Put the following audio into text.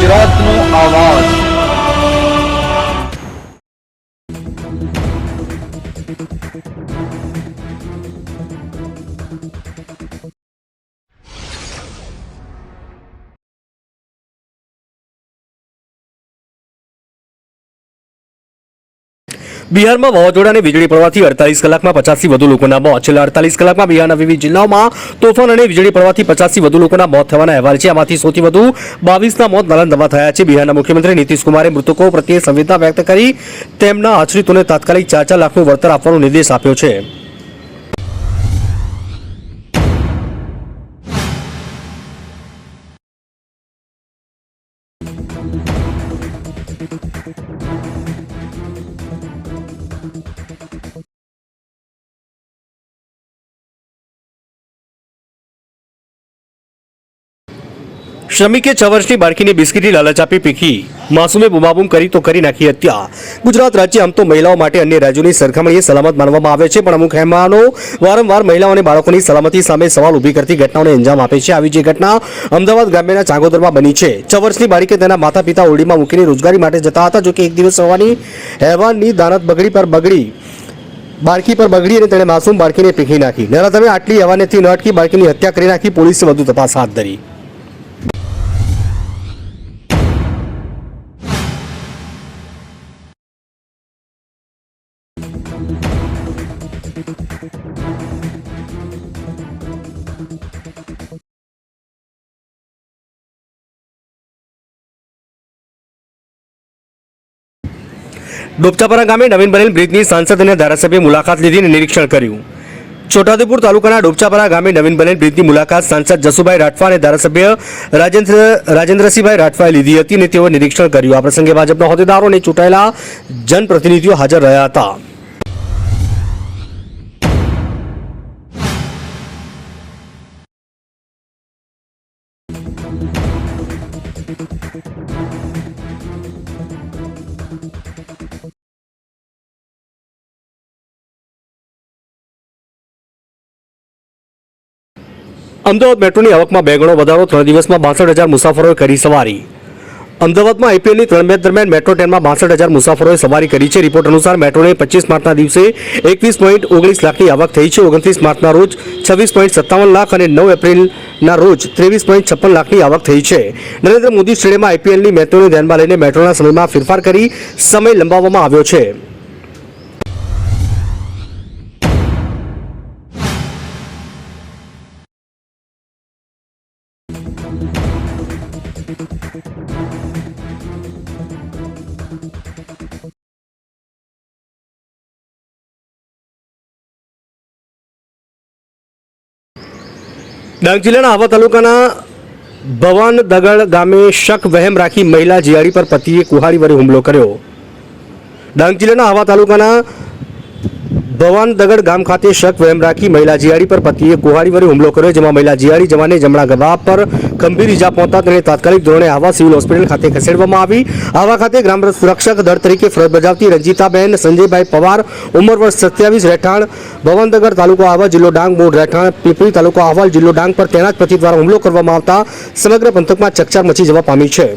ગુજરાતનો આવાજ। બિહારમાં વાવાઝોડાને વીજળી પડવાથી 48 કલાકમાં 50થી વધુ લોકોના મોત। છેલ્લા 48 કલાકમાં બિહારના વિવિધ જિલ્લાઓમાં તોફાન અને વીજળી પડવાથી 50થી વધુ લોકોના મોત થવાના અહેવાલ છે। આમાંથી સૌથી વધુ 22ના મોત નાલંદામાં થયા છે। બિહારના મુખ્યમંત્રી નીતિશ કુમારે મૃતકો પ્રત્યે સંવેદના વ્યક્ત કરી તેમના આશ્રિતોને તાત્કાલિક 4 લાખનું વળતર આપવાનો નિર્દેશ આપ્યો છે। શ્રમિકે 6 વર્ષની બાળકીને બિસ્કીટની લાલચ આપી પીખી માસૂમે બૂમાબૂમ કરી તો કરી નાખી હત્યા। ગુજરાત રાજ્ય આમ તો મહિલાઓ માટે અન્ય રાજ્યોની સરખામણીએ સલામત માનવામાં આવે છે, પણ અમુક મહેમાનો વારંવાર મહિલાઓ અને બાળકોની સલામતી સામે સવાલ ઊભી કરતી ઘટનાઓને અંજામ આપે છે। આવી જે ઘટના અમદાવાદ ગ્રામ્યના ચાંગોદરમાં બની છે। 6 વર્ષની બાળકી તેના માતા પિતા ઓરડીમાં મૂકીને રોજગારી માટે જતા હતા। જોકે એક દિવસ સવારની હેવાનની દાનત બાળકી પર બગડી અને તેણે માસૂમ બાળકીને પીખી નાખી। નરાધમે આટલી હેવાનેથી ન અટકી બાળકીની હત્યા કરી નાખી। પોલીસે વધુ તપાસ હાથ ધરી। ડોબચાપરા ગામે નવીન બનેલ બ્રિજની સાંસદ અને ધારાસભ્યે મુલાકાત લીધી અને નિરીક્ષણ કર્યું। છોટાઉદેપુર તાલુકાના ડોબચાપરા ગામે નવીન બનેલ બ્રિજની મુલાકાત સાંસદ જસુભાઈ રાઠવા અને ધારાસભ્ય રાજેન્દ્રસિંહભાઈ રાઠવાએ લીધી હતી અને તેઓ નિરીક્ષણ કર્યું। આ પ્રસંગે ભાજપના હોદ્દેદારો અને ચૂંટાયેલા જનપ્રતિનિધિઓ હાજર રહ્યા હતા। અમદાવાદ મેટ્રોની આવકમાં 2 ગણો વધારો। 3 દિવસમાં 62,000 મુસાફરોએ કરી સવારી। અમદાવાદમાં આઈપીએલની 3 મેચ દરમિયાન મેટ્રો ટ્રેનમાં 62,000 મુસાફરોએ સવારી કરી છે। રિપોર્ટ અનુસાર મેટ્રોને 25 માર્ચના દિવસે 21.19 લાખની આવક થઈ છે। 29 માર્ચના રોજ 26.57 લાખ અને 9 એપ્રિલના રોજ 23.56 લાખની આવક થઈ છે। નરેન્દ્ર મોદી સ્ટેડિયમમાં આઈપીએલની મેચોને ધ્યાનમાં લઈને મેટ્રોના સમયમાં ફેરફાર કરી સમય લંબાવવામાં આવ્યો છે। ડાંગ જિલ્લાના આહવા તાલુકાના ભવાનદગડ ગામે શક વહેમ રાખી મહિલા જીયાડી પર પતિએ કુહાડી વડે હુમલો કર્યો। ડાંગ જિલ્લાના આહવા તાલુકાના ભવાનદગડ ગામ ખાતે શક વહેમ રાખી મહિલા જીયાડી પર પતિએ કુહાડી વડે હુમલો કર્યો, જેમાં મહિલા જીયાડી જવાને જમણા ગળા પર ગંભીર ઈજા પહોંચતા તેને તાત્કાલિક ધોરણે આહવા સિવિલ હોસ્પિટલ ખાતે ખસેડવામાં આવી। આહવા ખાતે ગ્રામ સુરક્ષક દળ તરીકે ફરજ બજાવતી રંજીતાબેન સંજયભાઈ પવાર, ઉંમર વર્ષ 27, રહેઠાણ ભવાનદગડ, તાલુકો આહવા, જિલ્લો ડાંગ, મૂળ રહેઠાણ પીપળી, તાલુકો આહવા, જિલ્લો ડાંગ પર તેના જ પતિ દ્વારા હુમલો કરવામાં આવતા સમગ્ર પંથકમાં ચકચાર મચી જવા પામી છે।